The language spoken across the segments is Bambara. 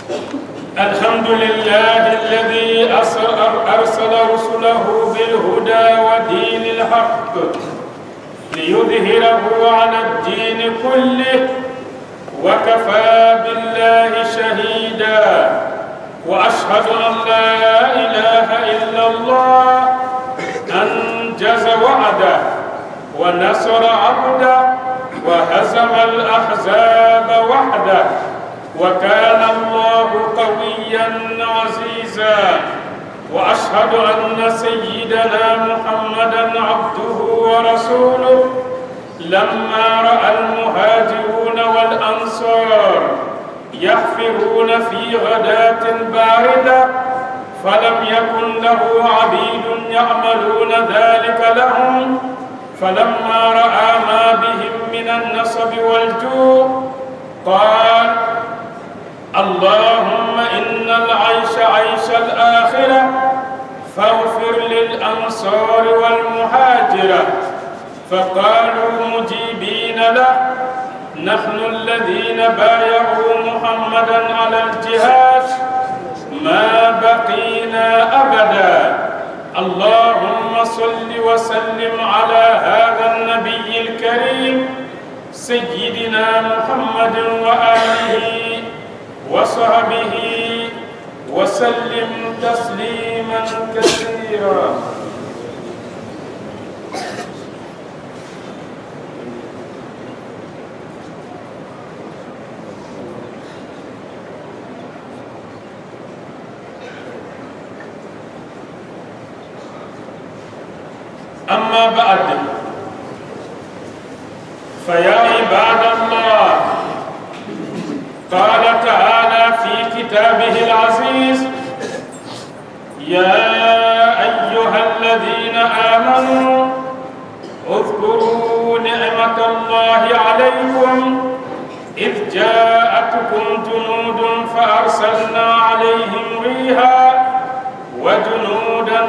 الحمد لله الذي أرسل رسله بالهدى ودين الحق ليظهره على الدين كله وكفى بالله شهيدا وأشهد أن لا إله إلا الله أنجز وعده ونصر عبده وهزم الأحزاب وحده وكان الله قويا عزيزا وأشهد أن سيدنا محمدا عبده ورسوله لما رأى المهاجرون والأنصار يحفرون في غداة باردة فلم يكن له عبيد يعملون ذلك لهم فلما رأى ما بهم من النصب والجوع قال اللهم إن العيش عيش الآخرة فاغفر للأنصار والمهاجرة فقالوا مجيبين له نحن الذين بايعوا محمدا على الجهاد ما بقينا أبدا اللهم صل وسلم على هذا النبي الكريم سيدنا محمد وآله وصحبه وسلم تسليما كثيرا. أما بعد فيا عباد الله قال تعالى في كتابه العزيز يا أيها الذين آمنوا اذكروا نعمة الله عليكم إذ جاءتكم جنود فأرسلنا عليهم ريحا وجنودا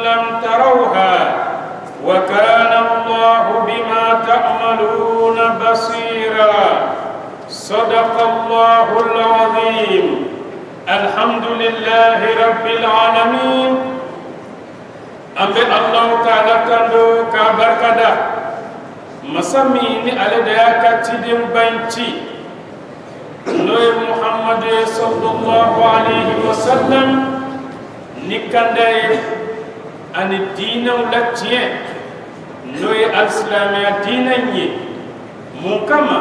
لم تروها وكان الله بما تعملون بصيرا صدق الله العظيم. الحمد لله رب العالمين. أمبي الله تعالى كندو كبركدا مسميني على دياكا تيدم بنتي نوي محمد صلى الله عليه وسلم نكندي أن الدين ولتين نوي الإسلامية ديني مكما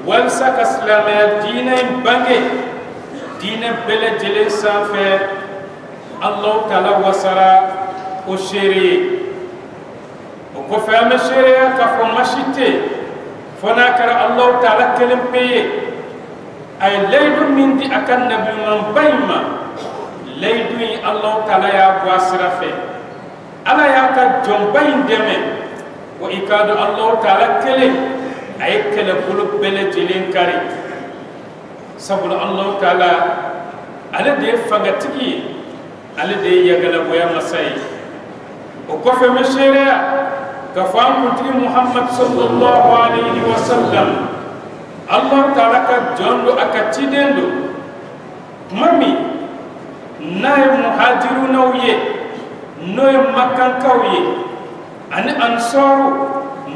والسك الإسلامية ديني بانجي دين بلا جلي سافر الله تعالى وسرا وشيري وكفام الشريعة كفو مشيتي فناكر الله تعالى كلم بيه أي ليد من دي أكن نبي من بيما ليدوي الله تعالى يا بواسرا فيه ala yaka jombayin deme wa ikadu Allah ta'ala kele ay kele bulu bele jilin kari sabul Allah ta'ala ala de fagatigi ala de yagala boya masai o ko fe mesheria ka fam kunti Muhammad sallallahu alaihi wasallam Allah ta'ala ka jondo akatidendo mami nay muhajiruna wiye noy makkan kawye ani ansaru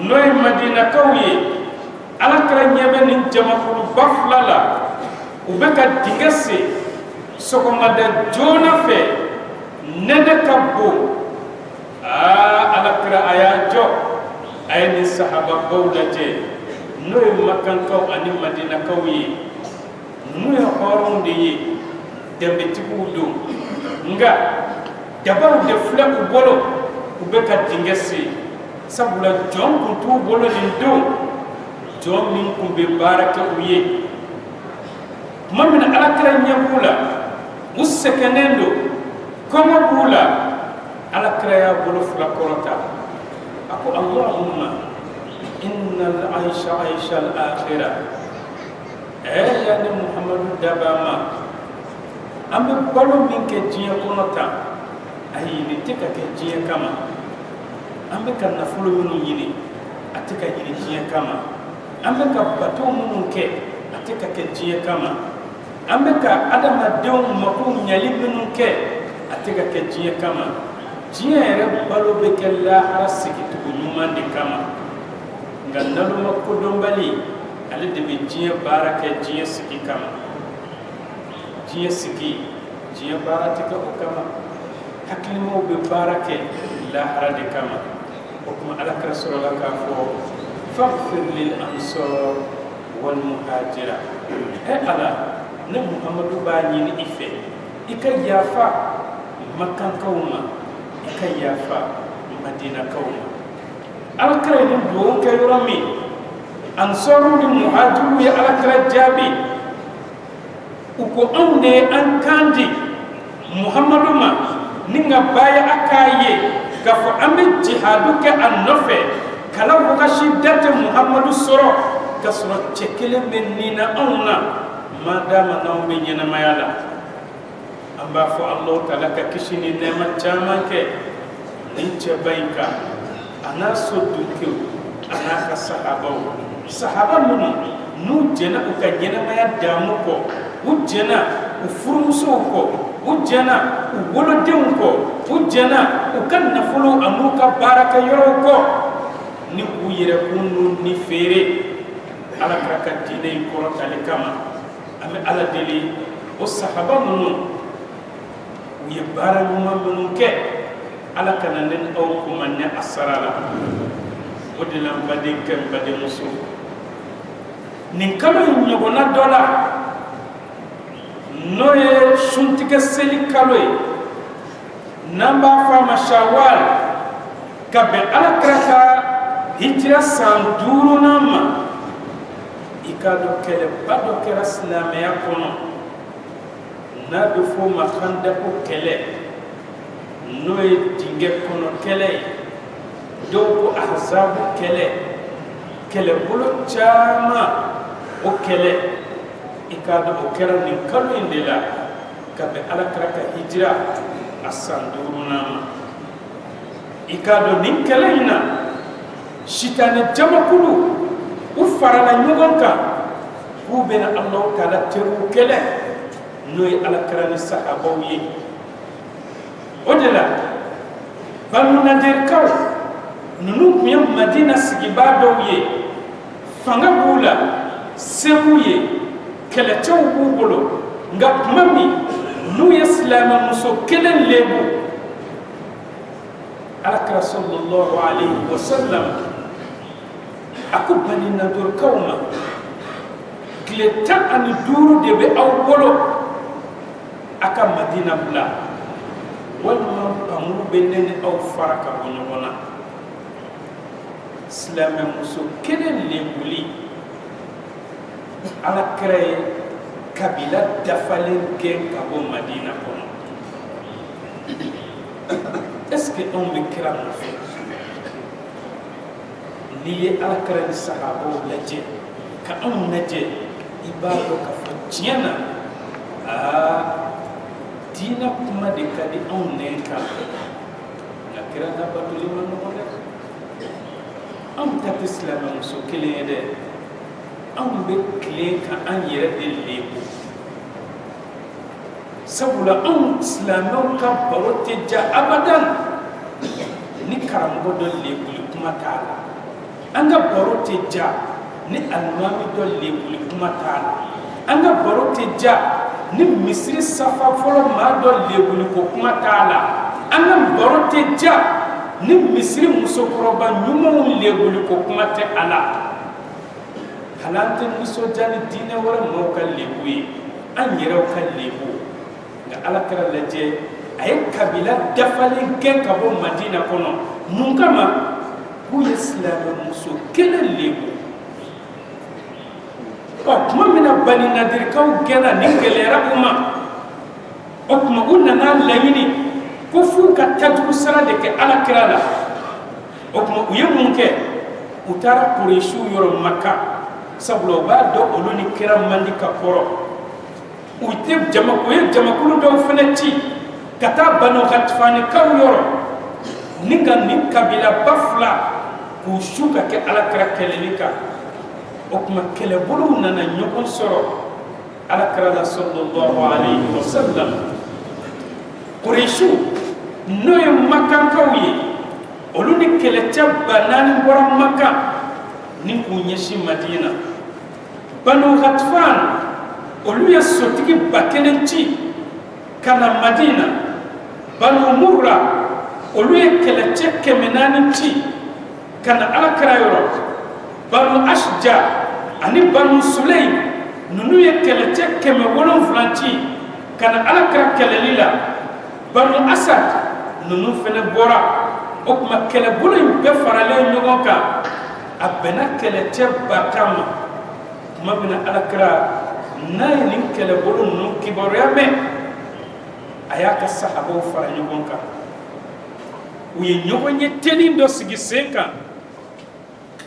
noy madina kawye ala kala nyebe nin jamakulu baflala ubeka digese soko mada jona fe nene kabbo ala kala ayajo ayni sahaba bawlaje noy makkan kaw ani madina kawye noy horonde yi dembe tikudo nga dabaru de fula u bolo u be ka dinge se sabula jɔn kun t'u bolo nin don jɔn min kun be baara kɛ u ye tuma min alakira ɲɛ b'u la u sɛgɛnnen don kɔngɔ b'u la alakira y'a bolo fila kɔrɔta a ko allahumma inna al-aisha aisha al-akhira ya ni muhammadu dabama an bɛ balo min kɛ diɲɛ kɔnɔ tan ayi ni tɛ ka kɛ diɲɛ kama an bɛ ka nafolo minnu ɲini a tɛ ka ɲini diɲɛ kama an bɛ ka bato minnu kɛ a tɛ ka kɛ diɲɛ kama an bɛ ka adamadenw mako ɲali minnu kɛ a tɛ ka kɛ diɲɛ kama diɲɛ yɛrɛ balo bɛ kɛ lahara sigicogo ɲuman de kama nka naloma kodɔnbali ale de bɛ diɲɛ baara kɛ diɲɛ sigi kama diɲɛ sigi diɲɛ baara tɛ kɛ o kama hakilimaw bɛ baara kɛ lahara de kama o kuma alakira sɔrɔla k'a fɔ faghfir lil ansar wal muhajira ala ne muhamadu b'a ɲini i fɛ i ka yafa makankaw ma i ka yafa madinakaw ma alakira ye nin dugawu kɛ yɔrɔ min ansaru ni muhajiru ye alakira jaabi u ko anw de ye an kan di muhamadu ma ni ka baya a k'a ye k'a fɔ an bɛ jihadu kɛ a nɔfɛ kala wagasi da tɛ muhamadu sɔrɔ k'a sɔrɔ cɛ kelen bɛ nin na anw na madama n'anw bɛ ɲɛnamaya la an b'a fɔ alahu taala ka kisi ni nɛɛma caman kɛ nin cɛba in kan a n'a so dunkew a n'a ka sahabaw sahaba minnu n'u jɛna u ka ɲɛnamaya daamu kɔ u jɛna u furumusow kɔ u jɛna u wolodenw kɔ u jɛna u ka nafolo an'u ka baarakɛyɔrɔw kɔ ni u yɛrɛkun n'u ni feere alakira ka diinɛ in kɔrɔtali kama an bɛ ala deli o sahaba minnu u ye baara ɲuman minnu kɛ ala kana ne aw kuma ne a sara la o de la n badenkɛ n badenmuso nin kalo in ɲɔgɔnna dɔ la n'o ye suntigɛ seli kalo ye n'an b'a fɔ a ma shawal ka bɛn alakira ka hijira san 5nan ma i k'a dɔn kɛlɛba dɔ kɛra silamɛya kɔnɔ n'a bɛ fɔ o ma handako kɛlɛ n'o ye dingɛ kɔnɔ kɛlɛ ye dɔw ko ahzabu kɛlɛ kɛlɛbolo caman o kɛlɛ i k'a dɔn o kɛra nin kalo in de la ka bɛn alakira ka hijira a san 5nan ma i k'a dɔn nin kɛlɛ in na sitanɛ jamakulu u farala ɲɔgɔn kan k'u bɛna alahu taala teriw kɛlɛ n'o ye alakira ni sahabaw ye o de la banu nadirikaw ninnu tun ye madina sigibaa dɔw ye fanga b'u la se b'u ye kɛlɛcɛw b'u bolo nka tuma min n'u ye silamɛmuso kelen lebu alakira sallallahu alaihi wa sallam a ko bani nadirikaw ma tile 15 de bɛ aw bolo a ka madina bila walima bamuru bɛ ne ni aw fara ka bɔ ɲɔgɔn na silamɛmuso kelen lebuli alakira ye kabila dafalen gɛn ka bɔ madina kɔnɔ est-ce que anw bɛ kira nɔfɛ n'i ye alakira ni sahabaw lajɛ ka anw lajɛ i b'a dɔn k'a fɔ tiɲɛ na diinɛ kuma de ka di anw nɛn kan nka kira labatoli ma nɔgɔn dɛ anw ta tɛ silamɛmuso kelen ye dɛ anw bɛ tilen ka an yɛrɛ de lebu sabula anw silamɛw ka baro tɛ ja abadan ni karamɔgɔ dɔ lebuli kuma t'a la an ka baro tɛ ja ni alimami dɔ lebuli kuma t'a la an ka baro tɛ ja ni misiri safa fɔlɔ maa dɔ lebuli ko kuma t'a la an ka baro tɛ ja ni misiri musokɔrɔba ɲumanw lebuli ko kuma tɛ a la hali an tɛ nisɔndiya ni diinɛ wɛrɛ maaw ka lebu ye an yɛrɛw ka lebu nka alakira lajɛ a ye kabila dafalen gɛn ka bɔ madina kɔnɔ mun kama k'u ye silamɛmuso kelen lebu tuma min na bani nadirikaw gɛnna nin gɛlɛyara u ma o tuma u nana laɲini ko f'u ka tajugu sara de kɛ alakira la o tuma u ye mun kɛ u taara kuresiw yɔrɔ maka sabula u b'a dɔn olu ni kira man di ka kɔrɔ u ye jamakulu dɔw fana ci ka taa banu hatifanikaw yɔrɔ ni ka nin kabilaba fila k'u su ka kɛ alakira kɛlɛli kan o tuma kɛlɛbolow nana ɲɔgɔn sɔrɔ ala kira sallallahu alayhi wa sallam Quraishu no ye makankaw ye olu ni kɛlɛcɛ banani bɔra Maka ni k'u ɲɛsin Madina Banu Ghatfan olu ye sotigi 1000 ci ka na Madina Banu Murra olu ye kɛlɛcɛ 400 ci ka na alakira yɔrɔ Banu Ashja ani Banu Sulaym nunu ye kɛlɛcɛ 700 ci ka na alakira kɛlɛli la Banu Asad nunu fɛnɛ bɔra o kuma kɛlɛbolo in bɛɛ faralen ɲɔgɔn kan a bɛnna kɛlɛcɛ 1000 ma tuma min na alakira n'a ye nin kɛlɛbolo nunu kibaruya mɛn a y'a ka sahabaw fara ɲɔgɔn kan u ye ɲɔgɔn ye teni dɔ sigi sen kan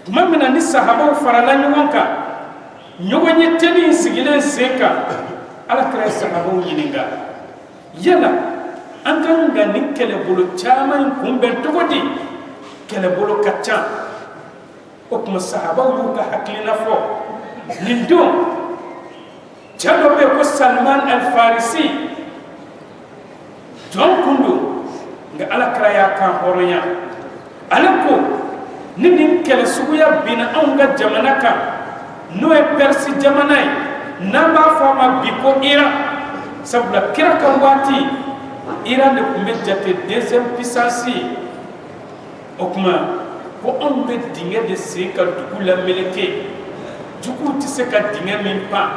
tuma min na ni sahabaw farala ɲɔgɔn kan ɲɔgɔn ye teni sigilen sen kan alakira ye sahabaw ɲininka yala an kan ka nin kɛlɛbolo caman kunbɛn cogo di kɛlɛbolo ka ca o tuma sahabaw y'u ka hakilina fɔ nin don cɛ dɔ bɛ yen ko Salman al-Farisi jɔn kun don nka alakira y'a kan hɔrɔnya ale ko ni nin kɛlɛ suguya binna anw ka jamana kan n'o ye Persi jamana ye n'an b'a fɔ a ma bi ko Iran sabula kira ka waati Iran de tun bɛ jate deuxième puissance ye o kuma ko anw bɛ dingɛ de sen ka dugu lameleke juguw tɛ se ka dingɛ min pan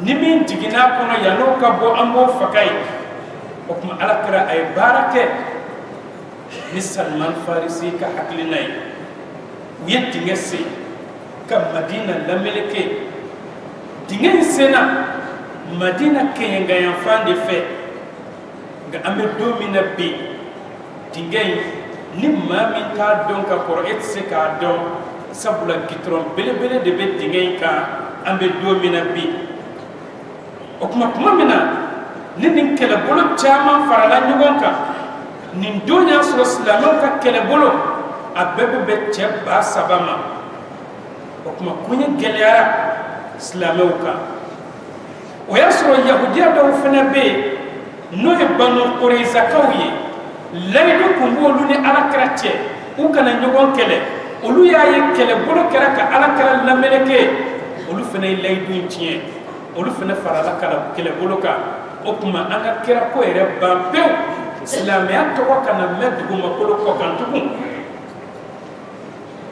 ni min jiginna kɔnɔ yan'o ka bɔ an b'o faga ye o kuma alakira a ye baara kɛ ni Salman Farisi ka hakilina ye u ye dingɛ sen ka Madina lameleke dingɛ in senna Madina kɛɲɛganyanfan de fɛ nka an bɛ don min na bi dingɛ in ni maa min t'a dɔn ka kɔrɔ e tɛ se k'a dɔn sabula gitɔrɔn belebele de bɛ dingɛ in kan an bɛ don min na bi o kuma min na ni nin kɛlɛbolo caman farala ɲɔgɔn kan nin don y'a sɔrɔ silamɛw ka kɛlɛbolo a bɛɛ bɛ bɛn cɛ 3000 ma o kuma koɲɛ gɛlɛyara silamɛw kan o y'a sɔrɔ yahudiya dɔw fana bɛ yen n'o ye Banu Qurayzakaw ye layidu kun b'olu ni alakira cɛ u kana ɲɔgɔn kɛlɛ olu y'a ye kɛlɛbolo kɛra ka alakira lameleke olu fana ye layidu in tiɲɛ olu fana farala kɛlɛbolo kan o kuma an ka kira ko yɛrɛ ban pewu silamɛya tɔgɔ kana mɛn dugumakolo kɔ kan tugun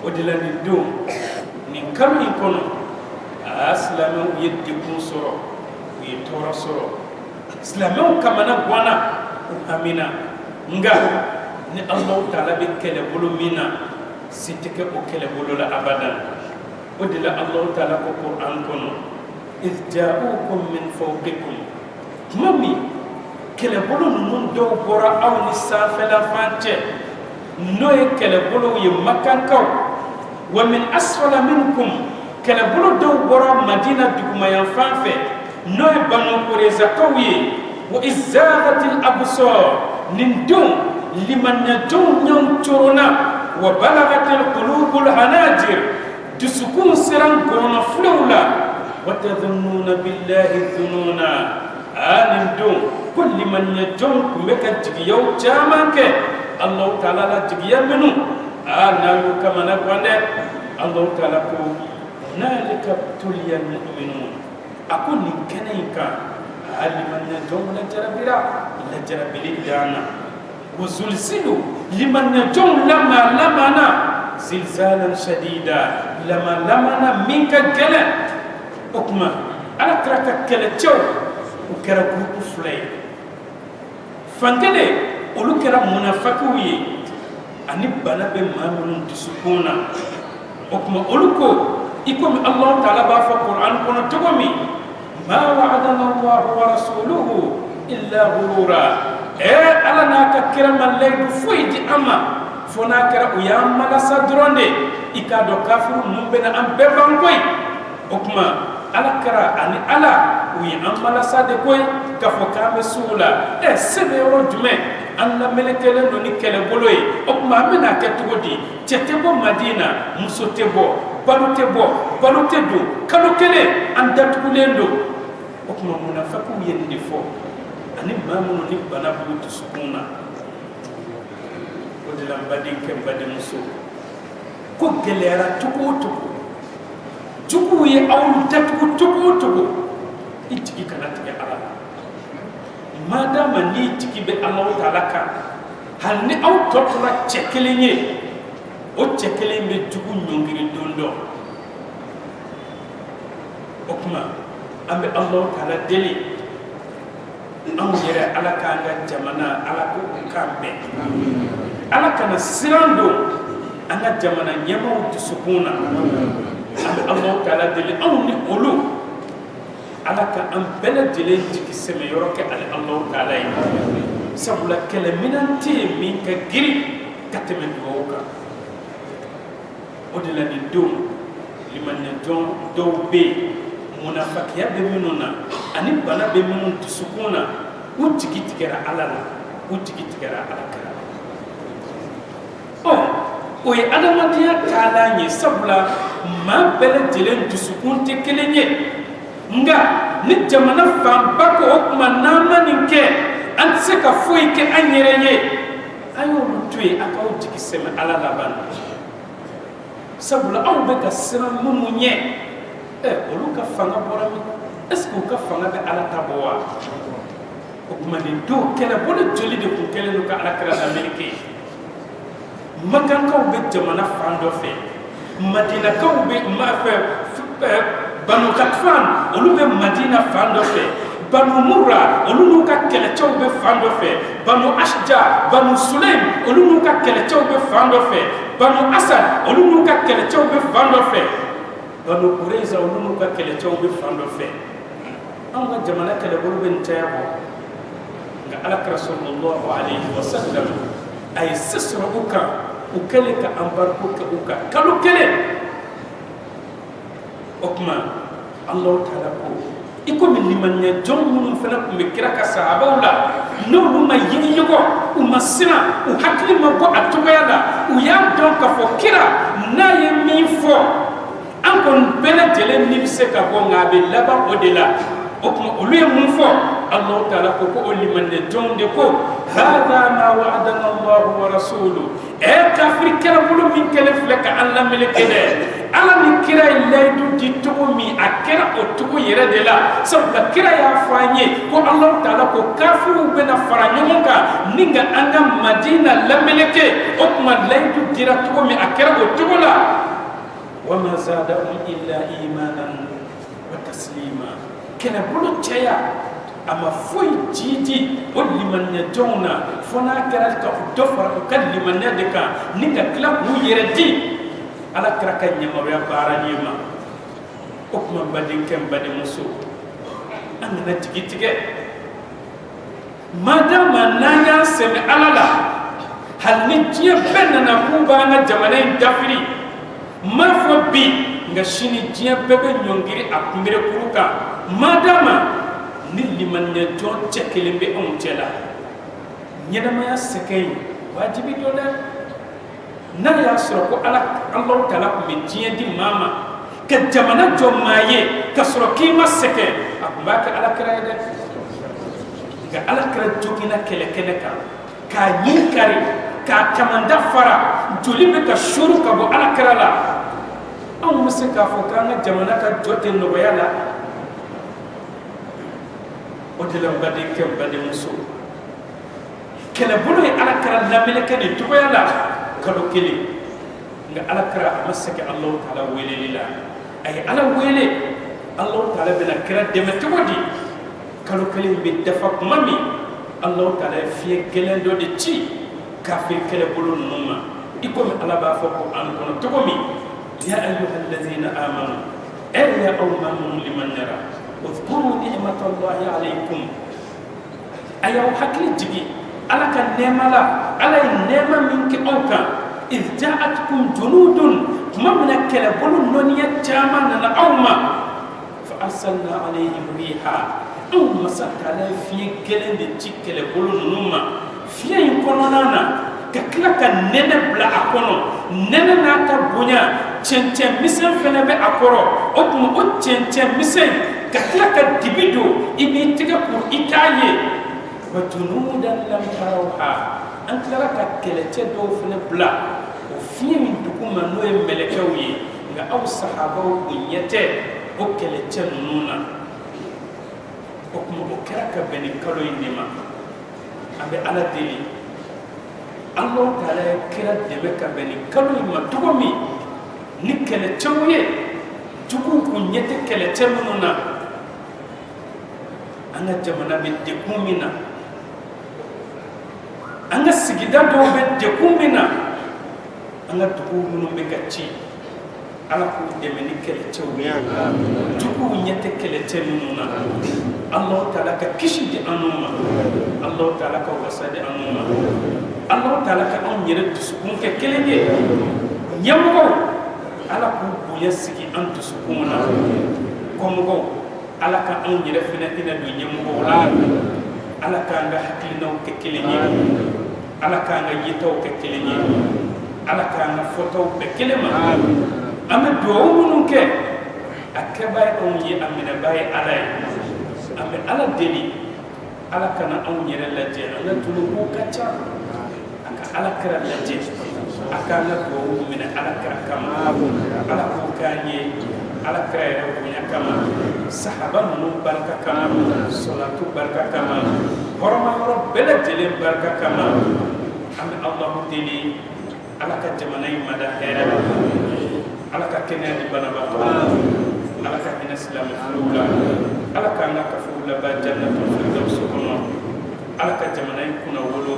o de la nin don nin kalo in kɔnɔ silamɛw ye degun sɔrɔ u ye tɔɔrɔ sɔrɔ silamɛw kamana ganna u hamina nka ni Allahu Taala bɛ kɛlɛbolo min na si tɛ kɛ o kɛlɛbolo la abadan o de la Allahu Taala ko Qur'an kɔnɔ iz ja'ukum min fawqikum tuma min kɛlɛbolo ninnu dɔw bɔra aw ni sanfɛlafan cɛ n'o ye kɛlɛbolow ye Makankaw wa min asfala minkum kɛlɛbolo dɔw bɔra Madina dugumayanfan fɛ n'o ye Banu Qurayzakaw ye wa izzaghatil absar nin don limaniyadenw ɲɔgɔn coronna wa balagatil qulubul hanajir dusukun siran gɔnɔfilew la wa tadhunnuna billahi dhununa nin don ko limaniyadenw tun bɛ ka jigiyaw caman kɛ Allahu Taala la jigiya minnu n'a y'u kamana gan dɛ Allahu Taala ko nalika tuliya mu'minun a ko nin kɛnɛ in kan limaniyadenw lajarabira lajarabili dana wa zulzilu limaniyadenw lamana zilzalan shadida lamana min ka gɛlɛn o kuma ala kɛra ka kɛlɛcɛw u kɛra gurupu 2 ye fankelen olu kɛra munafakiw ye ani bana bɛ maa minnu dusukun na o kuma olu ko i komi Allahu Taala b'a fɔ Qur'an kɔnɔ cogo min ma wa'adana Allahu wa rasuluhu illa ghurura ala n'a ka kira ma layidu foyi di an ma fo n'a kɛra u y'an malasa dɔrɔn de i k'a dɔn kafiru ninnu bɛna an bɛɛ ban koyi o kuma ala kɛra ani ala u ye an malasa de koyi k'a fɔ k'an bɛ sugu la se bɛ yɔrɔ jumɛn an lamelekelen don ni kɛlɛbolo ye o kuma an bɛna kɛ cogo di cɛ tɛ bɔ Madina muso tɛ bɔ balo tɛ bɔ balo tɛ don kalo kelen an datugulen don o kuma munafiqu ye nin de fɔ ani maa minnu ni bana b'u dusukun na o de la n badenkɛ n badenmuso ko gɛlɛyara cogo o cogo juguw ye aw datugu cogo o cogo i jigi kana tigɛ ala la madama n'i jigi bɛ Alahu Taala kan hali ni aw tɔ tora cɛ kelen ye o cɛ kelen bɛ jugu ɲɔngiri don dɔ o kuma an bɛ Alahu Taala deli anw yɛrɛ ala k'an ka jamana ala ko k'an bɛn ala kana siran don an ka jamana ɲɛmaaw dusukun na an bɛ Alahu Taala deli anw ni olu ala ka an bɛɛ lajɛlen jigi sɛmɛ yɔrɔ kɛ ale Alahu Taala ye sabula kɛlɛminan tɛ yen min ka girin ka tɛmɛ dugawu kan o de la nin don limaniɲɛjɔn dɔw bɛ yen munafakiya bɛ minnu na ani bana bɛ minnu dusukun na u jigi tigɛra ala la u jigi tigɛra ala kira o ye adamadenya taalan ye sabula maa bɛɛ lajɛlen dusukun tɛ kelen ye nka ni jamana fanba ko o tuma n'an ma nin kɛ an tɛ se ka foyi kɛ an yɛrɛ ye a y'olu to yen a k'aw jigi sɛmɛ ala laban na sabula aw bɛ ka siran minnu ɲɛ olu ka fanga bɔra min est-ce que u ka fanga bɛ ala ta bɔ wa o tuma nin don kɛlɛbolo joli de tun kɛlen don ka alakira lamɛnke makankaw bɛ jamana fan dɔ fɛ madinakaw bɛ banu katfan olu bɛ madina fan dɔ fɛ banu murra olu n'u ka kɛlɛcɛw bɛ fan dɔ fɛ banu ashja banu sulaim olu n'u ka kɛlɛcɛw bɛ fan dɔ fɛ banu asad olu n'u ka kɛlɛcɛw bɛ fan dɔ fɛ banu kureza olu n'u ka kɛlɛcɛw bɛ fan dɔ fɛ anw ka jamana kɛlɛbolo bɛ nin caya bɔ nka alakira sallallahu alayhi wa sallam a ye se sɔrɔ u kan u kɛlen ka embargo kɛ u kan kalo kelen o kuma Alahu Taala ko i komi limaniɲɛjɔn minnu fana tun bɛ kira ka sahabaw la n'olu ma yigiɲɔgɔ u ma siran u hakili ma bɔ a cogoya la u y'a dɔn k'a fɔ kira n'a ye min fɔ an kɔni bɛɛ lajɛlen ni bɛ se ka bɔ nka a bɛ laban o de la o kuma olu ye mun fɔ Alahu Taala ko o limaniɲɛjɔnw de ko hada ma wa'adana Allahu wa rasuluhu kafiri kɛlɛbolo min kɛlen filɛ ka an lameleke dɛ ala ni kira ye layidu di cogo min a kɛra o cogo yɛrɛ de la sabula kira y'a fɔ an ye ko Alahu Taala ko kafiriw bɛna fara ɲɔgɔn kan ni ka an ka Madina lameleke o tuma layidu dira cogo min a kɛra o cogo la wa ma zadahum illa imanan wa taslima kɛlɛbolo cɛya a ma foyi jiji o limaniɲɛjɔnw na fo n'a kɛra ka dɔ fara u ka limaniya de kan ni ka tila k'u yɛrɛ di ala kɛra ka ɲamaruya baara ɲɛ ma o kuma badenkɛ n badenmuso an kana jigi tigɛ madama n'an y'an sɛmɛ ala la hali ni diɲɛ bɛɛ nana k'u b'an ka jamana in dafiri n m'a fɔ bi nka sini diɲɛ bɛɛ bɛ ɲɔngiri a kunberekuru kan madama ni limaniɲɛjɔn cɛ kelen bɛ anw cɛ la ɲɛnamaya sɛgɛn in wajibi don dɛ n'a y'a sɔrɔ ko Alahu Taala tun bɛ diɲɛ di maa ma ka jamana jɔ maa ye ka sɔrɔ k'i ma sɛgɛn a tun b'a kɛ alakira ye dɛ nka alakira joginna kɛlɛkɛnɛ kan k'a ɲin kari k'a kamanda fara joli bɛ ka suru ka bɔ alakira la anw bɛ se k'a fɔ k'an ka jamana ka jɔ tɛ nɔgɔya la o de la n badenkɛ n badenmuso kɛlɛbolo ye alakira lameleke nin cogoya la kalo kelen nka alakira a ma sɛgɛn Alahu Taala weleli la a ye ala wele Alahu Taala bɛna kira dɛmɛ cogo di kalo kelen bɛ dafa tuma min Alahu Taala ye fiɲɛ gɛlɛn dɔ de ci kafiri kɛlɛbolo ninnu ma i komi ala b'a fɔ ko an kɔnɔ cogo min ya ayyuhal ladhina amanu ya aw ma minnu limaniɲɛra اذكروا نعمة الله عليكم أيها حكي جيجي على كنعمة لا على النعمة منك أوكا إذ جاءتكم جنود ما من كلبون نونية جامان أوما فأرسلنا عليهم ريحا أو مسات على في كلن دي كلبون نوما في يكوننا ككلا كننة بلا أكونو ننة ناتا بنيا cɛncɛn misɛn fɛnɛ bɛ a kɔrɔ o tuma o cɛncɛn misɛn ka tila ka dibi don i b'i tɛgɛ kuru i t'a ye wa junuudan lam tarawha an tilara ka kɛlɛcɛ dɔw fɛnɛ bila o fiɲɛ min duguma n'o ye mɛlɛkɛw ye nka aw sahabaw kun ɲɛ tɛ o kɛlɛcɛ ninnu na o tuma o kɛra ka bɛn ni kalo in de ma an bɛ ala deli Allahu Taala ye kira dɛmɛ ka bɛn ni kalo in ma cogo min ni kɛlɛcɛw ye juguw kun ɲɛ tɛ kɛlɛcɛ minnu na an ka jamana bɛ dekun min na an ka sigida dɔw bɛ dekun min na an ka duguw minnu bɛ ka ci ala k'u dɛmɛ ni kɛlɛcɛw ye juguw ɲɛ tɛ kɛlɛcɛ minnu na Allahu Taala ka kisi di an ma Allahu Taala ka wasa di an ma Allahu Taala ka anw yɛrɛ dusukun kɛ kelen ye ɲɛmɔgɔw ala k'u bonya sigi an dusukun na kɔmɔgɔw ala ka anw yɛrɛ fɛnɛ hinɛ don ɲɛmɔgɔw la ala k'an ka hakilinaw kɛ kelen ye ala k'an ka yetaw kɛ kelen ye ala k'an ka fɔtaw bɛɛ kelen ma an bɛ duwawu minnu kɛ a kɛba ye anw ye a minɛba ye ala ye an bɛ ala deli ala kana anw yɛrɛ lajɛ an ka junubuw ka ca a ka ala kira lajɛ a k'an ka duwawu minɛ ala kira kama ala k'o k'an ye ala kira yɛrɛ bonya kama sahaba ninnu barika kama salatu barika kama hɔrɔma yɔrɔ bɛɛ lajɛlen barika kama an bɛ alahu deli ala ka jamana in mada hɛrɛ la ala ka kɛnɛya di banabaatɔ ala ka hinɛ silamɛ filaw la ala k'an ka kafɛw laban jannatul firdaus kɔnɔ ala ka jamana in kunna wolo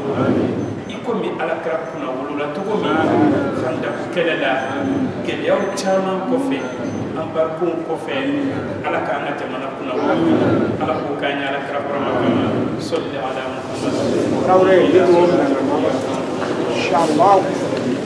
i komi ala kira kunna wolola cogo min fandaku kɛlɛ la gɛlɛyaw caman kɔfɛ an barikow kɔfɛ ala k'an ka jamana kunna wolo ala k'o k'an ye ala kira kɔrɔma kama sɔli ala muhammad Inshallah.